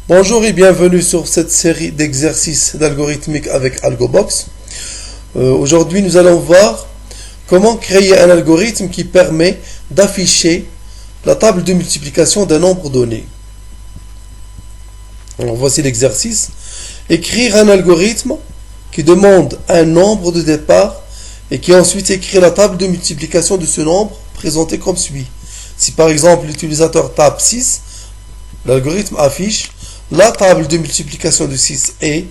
Bonjour et bienvenue sur cette série d'exercices d'algorithmique avec AlgoBox. Aujourd'hui, nous allons voir comment créer un algorithme qui permet d'afficher la table de multiplication d'un nombre donné. Alors, voici l'exercice. Écrire un algorithme qui demande un nombre de départ et qui ensuite écrit la table de multiplication de ce nombre présenté comme suit. Si par exemple l'utilisateur tape 6, l'algorithme affiche la table de multiplication de 6 est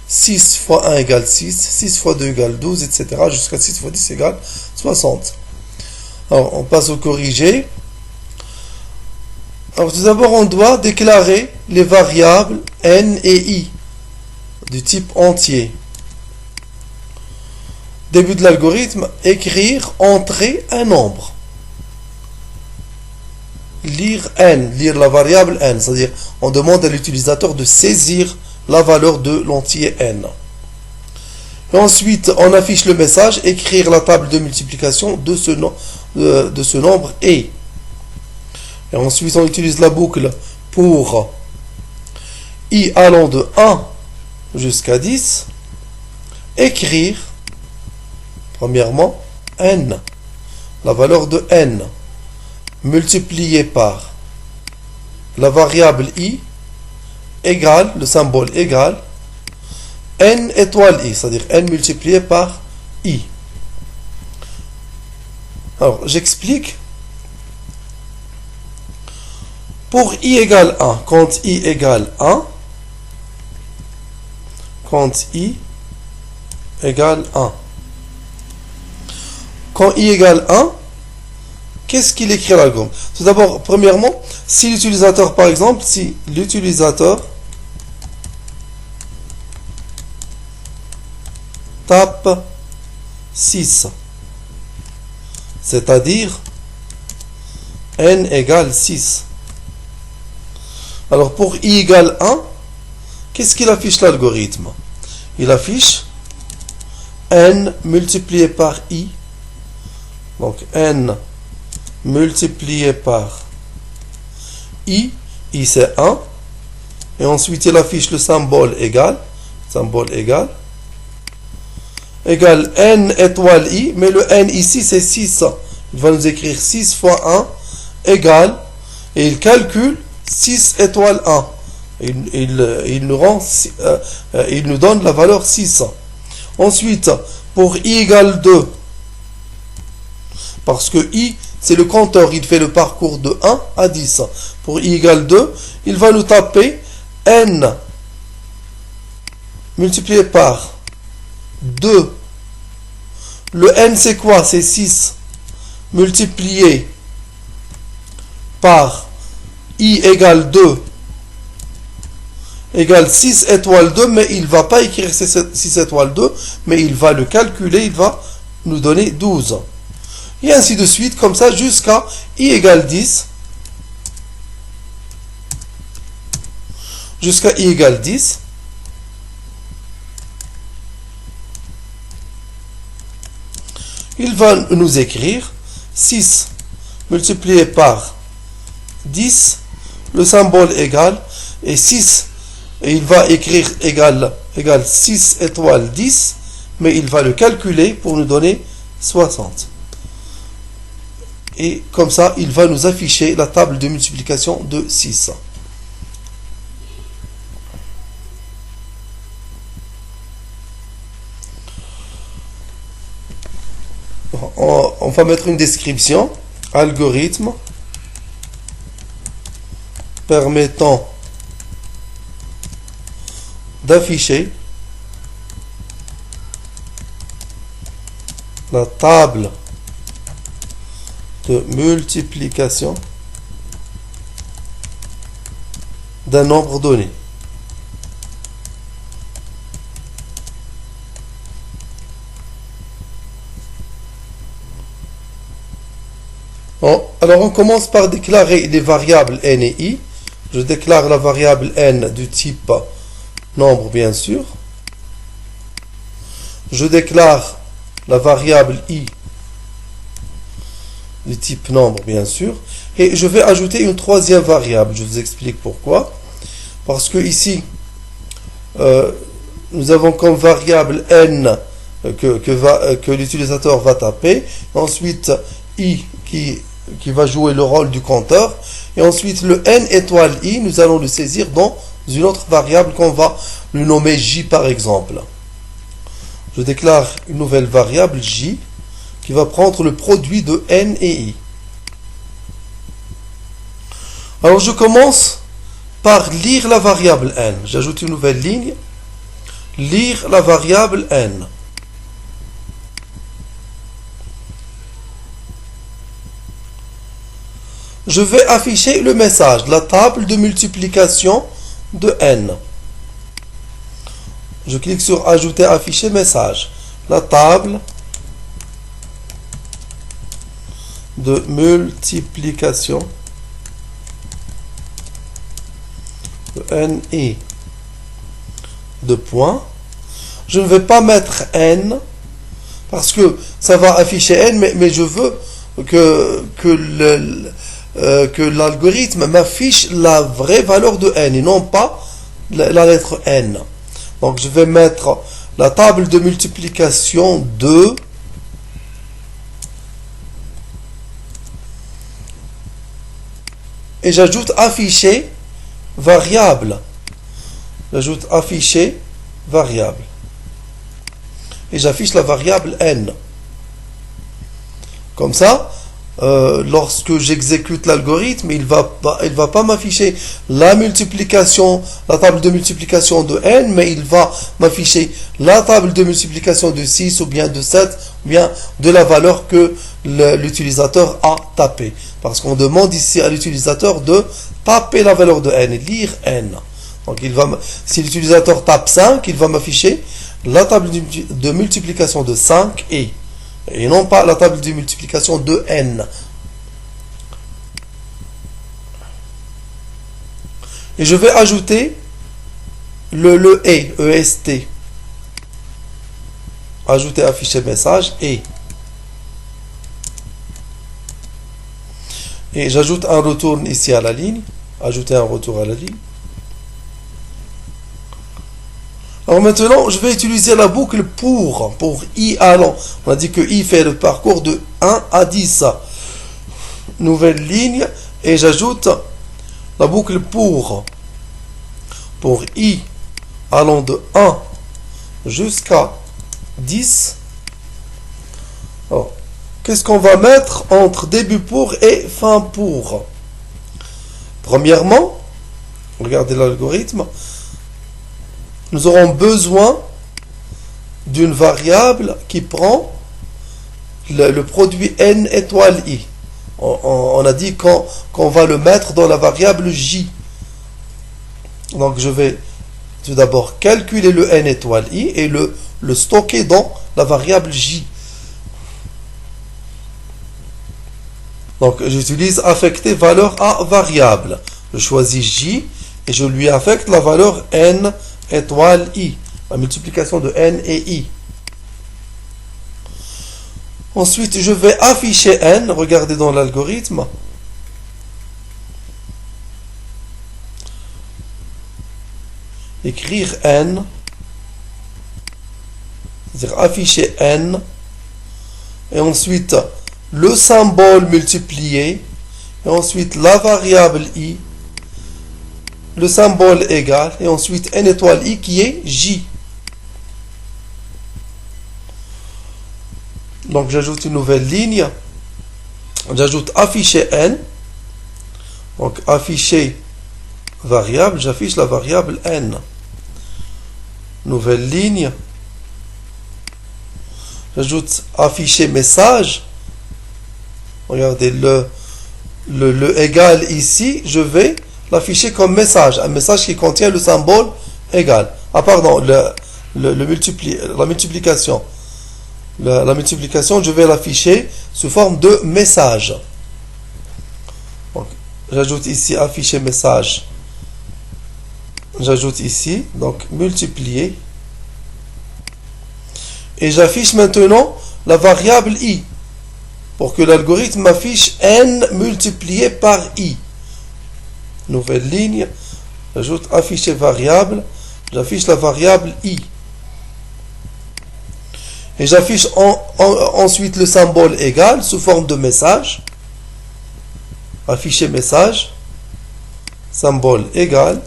6 fois 1 égale 6, 6 fois 2 égale 12, etc. jusqu'à 6 fois 10 égale 60. Alors, on passe au corrigé. Alors, tout d'abord, on doit déclarer les variables n et i du type entier. Début de l'algorithme, écrire, entrer un nombre. Lire n, lire la variable n, c'est-à-dire on demande à l'utilisateur de saisir la valeur de l'entier n. Et ensuite, on affiche le message, écrire la table de multiplication de ce nombre et. Et ensuite, on utilise la boucle pour i allant de 1 jusqu'à 10, écrire, premièrement, n, la valeur de n, multiplié par la variable i égale, le symbole égale, n étoile i, c'est-à-dire n multiplié par i. Alors, j'explique. Pour i égale 1, quand i égale 1, quand i égale 1. Quand i égale 1, qu'est-ce qu'il écrit à l'algorithme? Tout d'abord, premièrement, si l'utilisateur, par exemple, si l'utilisateur tape 6, c'est-à-dire n égale 6. Alors, pour i égale 1, qu'est-ce qu'il affiche l'algorithme? Il affiche n multiplié par i, donc n multiplié par i c'est 1, et ensuite il affiche le symbole égal, égale n étoile i, mais le n ici c'est 6, il va nous écrire 6 fois 1 égale, et il calcule 6 étoile 1, il nous donne la valeur 6. Ensuite, pour i égale 2, parce que i c'est le compteur, il fait le parcours de 1 à 10. Pour i égale 2, il va nous taper n multiplié par 2. Le n c'est quoi? C'est 6 multiplié par i égale 2 égale 6 étoile 2, mais il ne va pas écrire 6 étoile 2, mais il va le calculer, il va nous donner 12. Et ainsi de suite, comme ça, jusqu'à i égale 10. Jusqu'à i égale 10. Il va nous écrire 6 multiplié par 10, le symbole égal, et 6, et il va écrire égal 6 étoile 10, mais il va le calculer pour nous donner 60. Et comme ça, il va nous afficher la table de multiplication de 6. On va mettre une description. Algorithme permettant d'afficher la table de multiplication d'un nombre donné. Bon, alors on commence par déclarer les variables n et i. Je déclare la variable n du type nombre, bien sûr. Je déclare la variable i du type nombre, bien sûr. Et je vais ajouter une troisième variable. Je vous explique pourquoi. parce que ici, nous avons comme variable n que l'utilisateur va taper, ensuite i qui va jouer le rôle du compteur, et ensuite le n étoile i, nous allons le saisir dans une autre variable qu'on va lui nommer j par exemple. Je déclare une nouvelle variable j qui va prendre le produit de n et i. Alors je commence par lire la variable n. J'ajoute une nouvelle ligne. Lire la variable n. Je vais afficher le message, la table de multiplication de n. Je clique sur ajouter, afficher message. La table de multiplication de n et de points. Je ne vais pas mettre n parce que ça va afficher n, mais je veux que l'algorithme m'affiche la vraie valeur de n et non pas la lettre n. Donc je vais mettre la table de multiplication de et j'ajoute afficher variable. J'ajoute afficher variable. Et j'affiche la variable n. Comme ça, lorsque j'exécute l'algorithme, il va pas m'afficher la multiplication, la table de multiplication de n, mais il va m'afficher la table de multiplication de 6 ou bien de 7 ou bien de la valeur que l'utilisateur a tapé. Parce qu'on demande ici à l'utilisateur de taper la valeur de n, lire n. Donc si l'utilisateur tape 5, il va m'afficher la table de multiplication de 5 et non pas la table de multiplication de n. Et je vais ajouter le EST. Ajouter, afficher message et j'ajoute un retour ici à la ligne. Ajouter un retour à la ligne. Alors maintenant, je vais utiliser la boucle pour i allant. On a dit que i fait le parcours de 1 à 10. Nouvelle ligne et j'ajoute la boucle pour i allant de 1 jusqu'à 10. Alors, qu'est-ce qu'on va mettre entre début pour et fin pour? Premièrement, regardez l'algorithme. Nous aurons besoin d'une variable qui prend le produit n étoile i. On a dit qu'on va le mettre dans la variable j. Donc je vais tout d'abord calculer le n étoile i et le stocker dans la variable j. Donc j'utilise affecter valeur à variable. Je choisis j et je lui affecte la valeur n étoile i, la multiplication de n et i. Ensuite, je vais afficher n, regardez dans l'algorithme. Écrire n, c'est-à-dire afficher n, et ensuite le symbole multiplié, et ensuite la variable i, le symbole égal, et ensuite n étoile i qui est j. Donc j'ajoute une nouvelle ligne, j'ajoute afficher n, donc afficher variable, j'affiche la variable n. Nouvelle ligne, j'ajoute afficher message, regardez le égal ici, je vais l'afficher comme message, un message qui contient le symbole égal. Ah pardon, la multiplication. La multiplication, je vais l'afficher sous forme de message. J'ajoute ici afficher message. J'ajoute ici, donc multiplier. Et j'affiche maintenant la variable i. Pour que l'algorithme m'affiche n multiplié par i. Nouvelle ligne, J'ajoute afficher variable, j'affiche la variable i. Et j'affiche ensuite le symbole égal sous forme de message. Afficher message, symbole égal.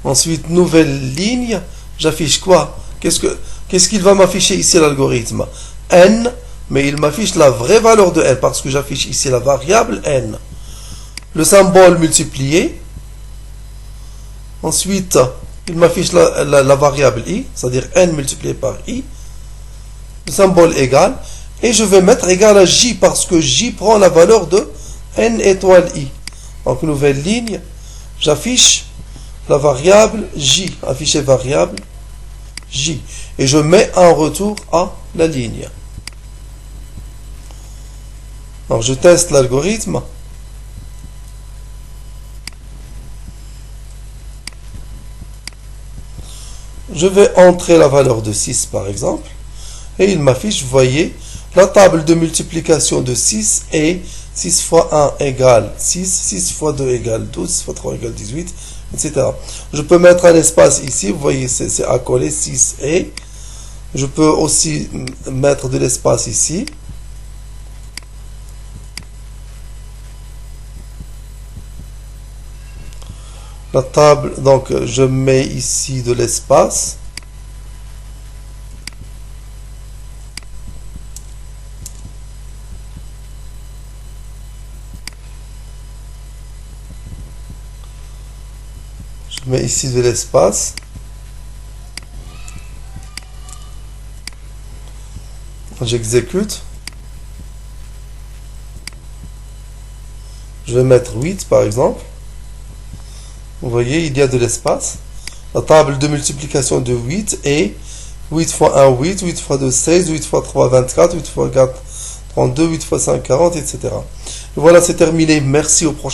Ensuite, nouvelle ligne, j'affiche quoi? Qu'est-ce qu'il va m'afficher ici l'algorithme? N, mais il m'affiche la vraie valeur de n parce que j'affiche ici la variable n. Le symbole multiplié. Ensuite, il m'affiche la variable i, c'est-à-dire n multiplié par i. Le symbole égal. Et je vais mettre égal à j parce que j prend la valeur de n étoile i. Donc, nouvelle ligne, j'affiche la variable j. Afficher variable j. Et je mets un retour à la ligne. Donc, je teste l'algorithme. Je vais entrer la valeur de 6 par exemple. Et il m'affiche, vous voyez, la table de multiplication de 6 est 6 fois 1 égale 6, 6 fois 2 égale 12, 6 fois 3 égale 18, etc. Je peux mettre un espace ici, vous voyez, c'est accolé 6 et. Je peux aussi mettre de l'espace ici. La table, donc je mets ici de l'espace. Je mets ici de l'espace. J'exécute. Je vais mettre 8 par exemple. Vous voyez, il y a de l'espace. La table de multiplication de 8 est 8 fois 1, 8, 8 fois 2, 16, 8 fois 3, 24, 8 fois 4, 32, 8 fois 5, 40, etc. Et voilà, c'est terminé. Merci, au prochain.